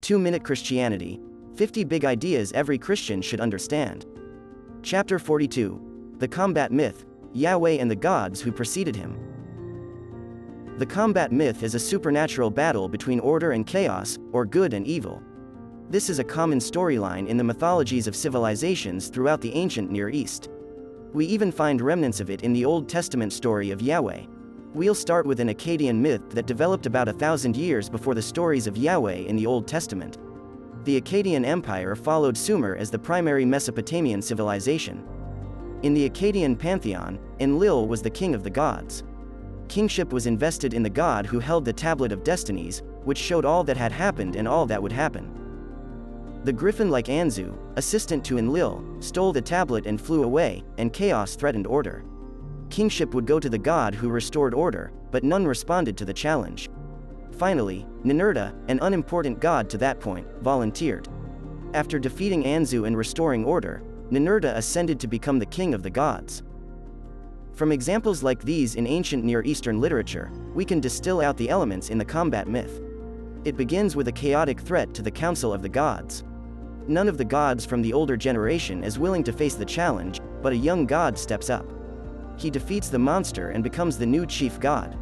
2-Minute Christianity, 50 Big Ideas Every Christian Should Understand. Chapter 42. The Combat Myth, Yahweh and the Gods Who Preceded Him. The combat myth is a supernatural battle between order and chaos, or good and evil. This is a common storyline in the mythologies of civilizations throughout the ancient Near East. We even find remnants of it in the Old Testament story of Yahweh. We'll start with an Akkadian myth that developed about 1,000 years before the stories of Yahweh in the Old Testament. The Akkadian Empire followed Sumer as the primary Mesopotamian civilization. In the Akkadian pantheon, Enlil was the king of the gods. Kingship was invested in the god who held the Tablet of Destinies, which showed all that had happened and all that would happen. The griffin-like Anzu, assistant to Enlil, stole the tablet and flew away, and chaos threatened order. Kingship would go to the god who restored order, but none responded to the challenge. Finally, Ninurta, an unimportant god to that point, volunteered. After defeating Anzu and restoring order, Ninurta ascended to become the king of the gods. From examples like these in ancient Near Eastern literature, we can distill out the elements in the combat myth. It begins with a chaotic threat to the council of the gods. None of the gods from the older generation is willing to face the challenge, but a young god steps up. He defeats the monster and becomes the new chief god.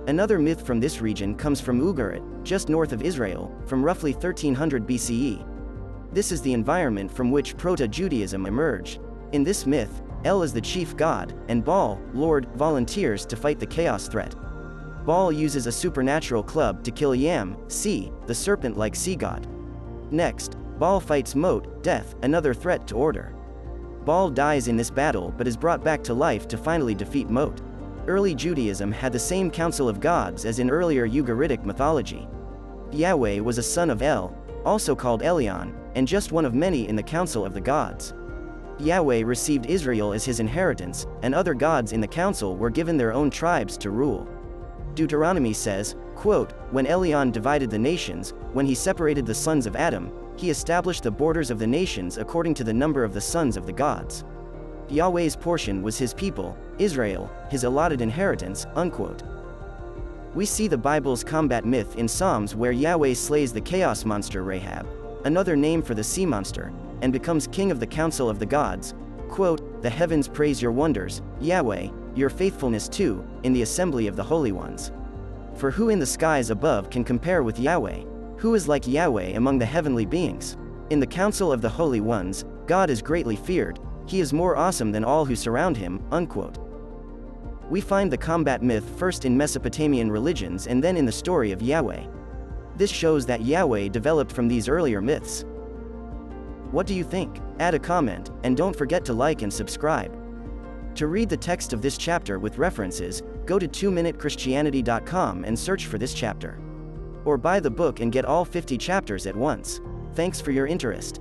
Another myth from this region comes from Ugarit, just north of Israel, from roughly 1300 BCE. This is the environment from which Proto-Judaism emerged. In this myth, El is the chief god, and Baal, Lord, volunteers to fight the chaos threat. Baal uses a supernatural club to kill Yam, sea, the serpent-like sea god. Next, Baal fights Mot, death, another threat to order. Baal dies in this battle but is brought back to life to finally defeat Mot. Early Judaism had the same council of gods as in earlier Ugaritic mythology. Yahweh was a son of El, also called Elyon, and just one of many in the council of the gods. Yahweh received Israel as his inheritance, and other gods in the council were given their own tribes to rule. Deuteronomy says, quote, "When Elyon divided the nations, when he separated the sons of Adam, he established the borders of the nations according to the number of the sons of the gods. Yahweh's portion was his people, Israel, his allotted inheritance," unquote. We see the Bible's combat myth in Psalms where Yahweh slays the chaos monster Rahab, another name for the sea monster, and becomes king of the council of the gods. Quote, "The heavens praise your wonders, Yahweh, your faithfulness too, in the assembly of the holy ones. For who in the skies above can compare with Yahweh? Who is like Yahweh among the heavenly beings? In the council of the holy ones, God is greatly feared, he is more awesome than all who surround him," unquote. We find the combat myth first in Mesopotamian religions and then in the story of Yahweh. This shows that Yahweh developed from these earlier myths. What do you think? Add a comment, and don't forget to like and subscribe. To read the text of this chapter with references, go to 2minutechristianity.com and search for this chapter. Or buy the book and get all 50 chapters at once. Thanks for your interest.